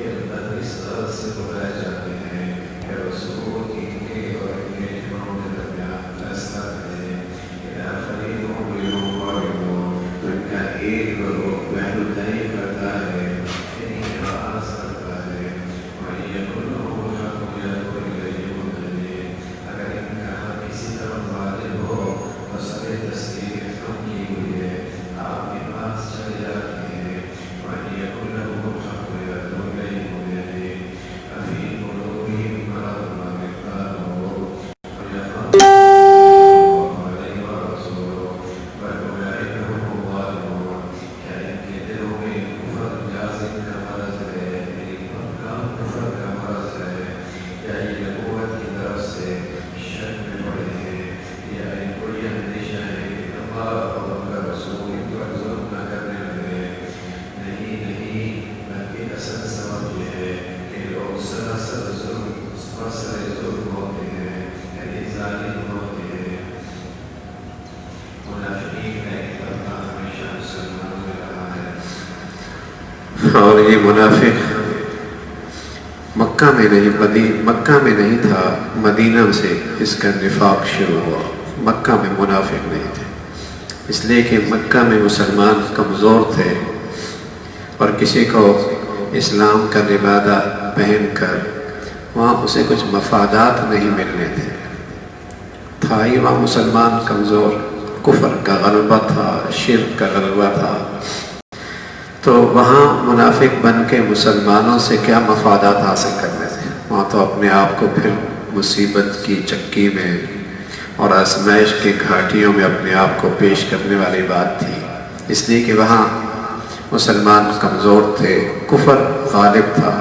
اس غرض سے بلائے جاتے ہیں کہ رسول ان کے اور اپنے جمعوں کے درمیان فیصلہ کرے کہ فریقوں تو ان کا ایک گروہ پہلو طے کرتا ہے یعنی راز کرتا ہے اور یہ کلوں کا کوئی اگر ان کا حق کسی طرف غالب ہو اور سب تصدیق کم کی ہوئی ہے آپ کے پاس چلے جاتے ہیں اور یہ کلوں اور یہ منافق مکہ میں نہیں تھا، مدینہ سے اس کا نفاق شروع ہوا۔ مکہ میں منافق نہیں تھے، اس لیے کہ مکہ میں مسلمان کمزور تھے اور کسی کو اسلام کا لبادہ پہن کر وہاں اسے کچھ مفادات نہیں ملنے تھا ہی وہاں مسلمان کمزور، کفر کا غلبہ تھا، شرک کا غلبہ تھا، تو وہاں منافق بن کے مسلمانوں سے کیا مفادات حاصل کرنے تھے؟ وہاں تو اپنے آپ کو پھر مصیبت کی چکی میں اور آزمائش کی گھاٹیوں میں اپنے آپ کو پیش کرنے والی بات تھی، اس لیے کہ وہاں مسلمان کمزور تھے، کفر غالب تھا،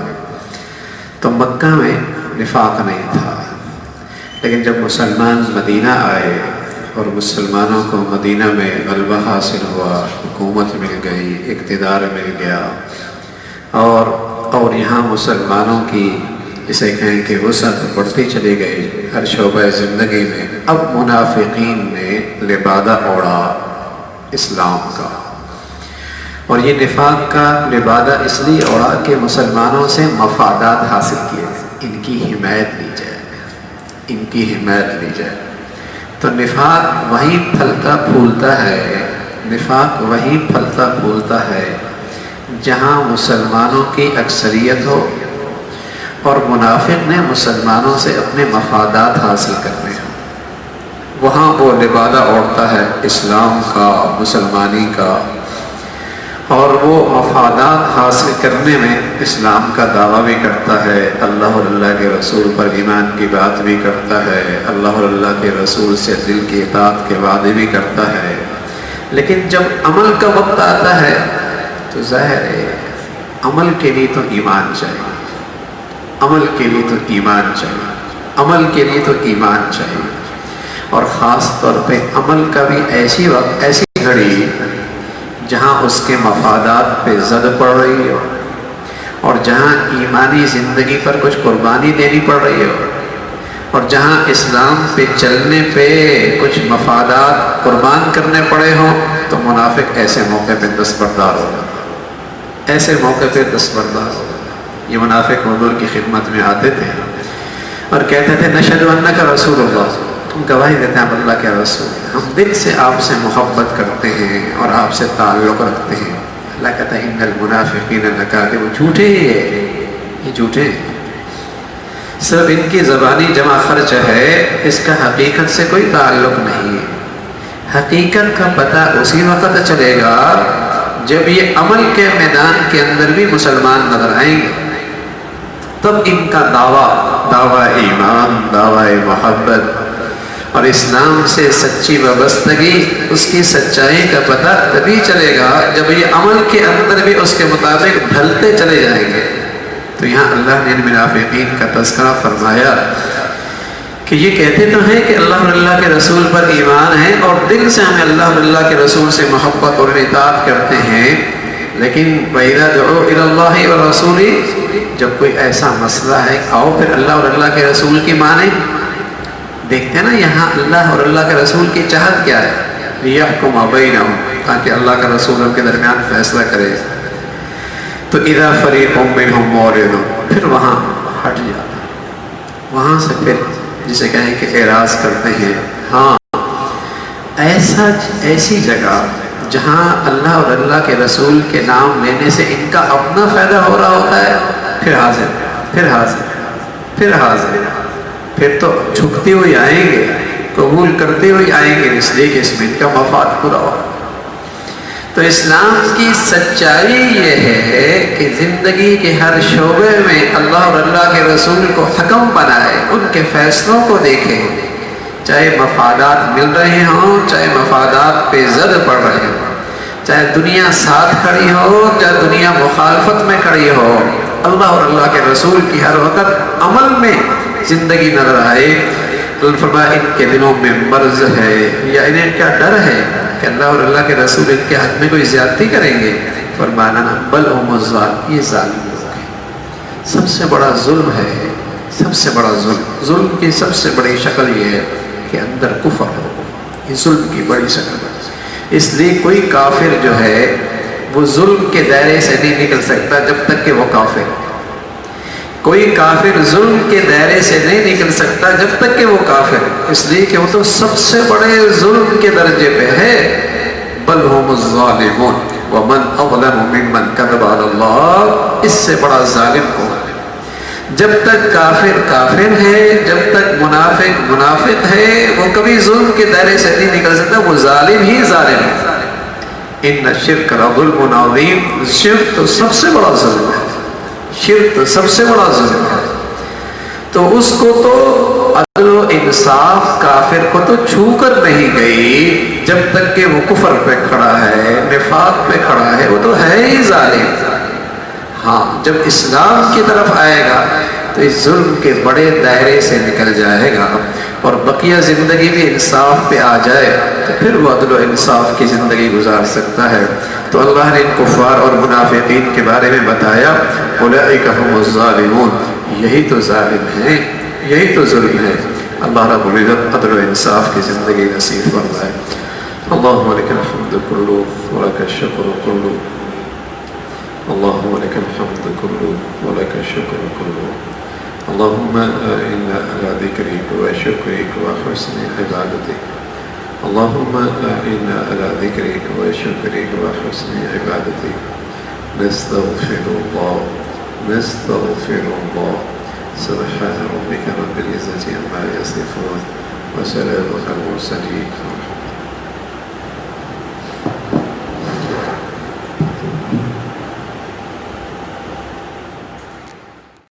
تو مکہ میں نفاق نہیں تھا۔ لیکن جب مسلمان مدینہ آئے اور مسلمانوں کو مدینہ میں غلبہ حاصل ہوا، حکومت مل گئی، اقتدار مل گیا، اور یہاں مسلمانوں کی جسے کہیں کہ وسعت بڑھتی چلی گئی ہر شعبہ زندگی میں، اب منافقین نے لبادہ اوڑھا اسلام کا، اور یہ نفاق کا لبادہ اس لیے اوڑھا کہ مسلمانوں سے مفادات حاصل کیے، ان کی حمایت لی جائے، تو نفاق وہیں پھلتا پھولتا ہے جہاں مسلمانوں کی اکثریت ہو اور منافق نے مسلمانوں سے اپنے مفادات حاصل کرنے ہوں، وہاں وہ لبادہ اوڑھتا ہے اسلام کا، مسلمانی کا، اور وہ مفادات حاصل کرنے میں اسلام کا دعویٰ بھی کرتا ہے، اللہ اور اللہ کے رسول پر ایمان کی بات بھی کرتا ہے، اللہ اور اللہ کے رسول سے دل کی اطاعت کے وعدے بھی کرتا ہے، لیکن جب عمل کا وقت آتا ہے تو ظاہر ہے عمل کے لیے تو ایمان چاہیے، اور خاص طور پہ عمل کا بھی ایسی گھڑی جہاں اس کے مفادات پہ زد پڑ رہی ہو، اور جہاں ایمانی زندگی پر کچھ قربانی دینی پڑ رہی ہو، اور جہاں اسلام پہ چلنے پہ کچھ مفادات قربان کرنے پڑے ہوں، تو منافق ایسے موقع پہ دستبردار ہوگا۔ یہ منافق حضور کی خدمت میں آتے تھے اور کہتے تھے نشہد انک رسول اللہ، ہم گواہی دیتے ہیں آپ اللہ کے رسول، ہم دل سے آپ سے محبت کرتے ہیں اور آپ سے تعلق رکھتے ہیں۔ اللہ کہتا ہے ان المنافقین لکاذبون، یہ جھوٹے ہیں، صرف ان کی زبانی جمع خرچ ہے، اس کا حقیقت سے کوئی تعلق نہیں ہے۔ حقیقت کا پتہ اسی وقت چلے گا جب یہ عمل کے میدان کے اندر بھی مسلمان نظر آئیں گے، تب ان کا دعویٰ ایمان، دعویٰ محبت اور اسلام سے سچی وابستگی، اس کی سچائی کا پتہ تبھی چلے گا جب یہ عمل کے اندر بھی اس کے مطابق ڈھلتے چلے جائیں گے۔ تو یہاں اللہ نے منافقین کا تذکرہ فرمایا کہ یہ کہتے تو ہیں کہ اللہ اور اللہ کے رسول پر ایمان ہے اور دل سے ہمیں اللہ اور اللہ کے رسول سے محبت اور اطاعت کرتے ہیں، لیکن وَإِذَا دُعُوا إِلَى اللَّهِ وَرَسُولِهِ، جب کوئی ایسا مسئلہ ہے آؤ پھر اللہ اور اللہ کے رسول کی مانیں۔ دیکھتے ہیں نا یہاں اللہ اور اللہ کے رسول کی چاہت کیا ہے، لِيَحْكُمَ بَيْنَهُمْ، تاکہ اللہ کا رسول ان کے درمیان فیصلہ کرے۔ تو اذا فریق منہم معرضون، پھر وہاں ہٹ جاتا ہے، وہاں سے پھر جسے کہیں کہ اعراض کرتے ہیں۔ ہاں ایسی جگہ جہاں اللہ اور اللہ کے رسول کے نام لینے سے ان کا اپنا فائدہ ہو رہا ہوتا ہے، پھر حاضر پھر حاضر پھر حاضر، پھر تو جھکتے ہوئے آئیں گے، قبول کرتے ہوئے آئیں گے، اس لیے کہ اس میں ان کا مفاد پورا ہو۔ تو اسلام کی سچائی یہ ہے کہ زندگی کے ہر شعبے میں اللہ اور اللہ کے رسول کو حکم بنائے، ان کے فیصلوں کو دیکھیں، چاہے مفادات مل رہے ہوں، چاہے مفادات پہ زد پڑ رہے ہوں، چاہے دنیا ساتھ کھڑی ہو، چاہے دنیا مخالفت میں کھڑی ہو، اللہ اور اللہ کے رسول کی ہر وقت عمل میں زندگی نظر آئے۔ فرمایا ان کے دلوں میں مرض ہے، یا انہیں کیا ڈر ہے کہ اللہ اور اللہ کے رسول ان کے حق میں کوئی زیادتی کریں گے؟ فرمانا بل ہم الظالمون، یہ ظالم لوگ ہیں۔ سب سے بڑا ظلم ہے، سب سے بڑا ظلم کی سب سے بڑی شکل یہ ہے کہ اندر کفر ہو، یہ ظلم کی بڑی شکل ہے۔ اس لیے کوئی کافر جو ہے وہ ظلم کے دائرے سے نہیں نکل سکتا جب تک کہ وہ کافر ہے۔ کوئی کافر ظلم کے دائرے سے نہیں نکل سکتا جب تک کہ وہ کافر ہے، اس لیے کہ وہ تو سب سے بڑے ظلم کے درجے پہ ہے۔ بل ہم الظالمون ومن اظلم ممن کذب علی اللہ، اس سے بڑا ظالم کون ہے؟ جب تک کافر کافر ہے، جب تک منافق منافق ہے، وہ کبھی ظلم کے دائرے سے نہیں نکل سکتا، وہ ظالم ہی ظالم ہے۔ ان الشرک لظلم عظیم، شرک تو سب سے بڑا ظلم ہے، شرک تو سب سے بڑا ظلم ہے۔ تو اس کو تو عدل و انصاف کافر کو تو چھو کر نہیں گئی جب تک کہ وہ کفر پہ کھڑا ہے، نفاق پہ کھڑا ہے، وہ تو ہے ہی ظالم۔ ہاں جب اسلام کی طرف آئے گا تو اس ظلم کے بڑے دائرے سے نکل جائے گا اور بقیہ زندگی بھی انصاف پہ آ جائے تو پھر وہ عدل و انصاف کی زندگی گزار سکتا ہے۔ تو اللہ نے ان کفار اور منافقین کے بارے میں بتایا اولئک هم الظالمون، یہی تو ظالم ہیں، یہی تو ظلم ہے۔ اللہ رب العزت عدل و انصاف کی زندگی نصیب فرمائے۔ اللہم لک الحمد کلہ ولک الشکر کلہ، اللہم لک الحمد کلہ ولک الشکر کلہ، اللہم انا علی ذکرک و شکرک و حسن عبادتک، اللہم انا علی ذکرک و شکرک و حسن عبادتک، نستغفر اللہ نستغفر اللہ، سبحان ربک رب العزة عما یصفون وسلام علی المرسلین۔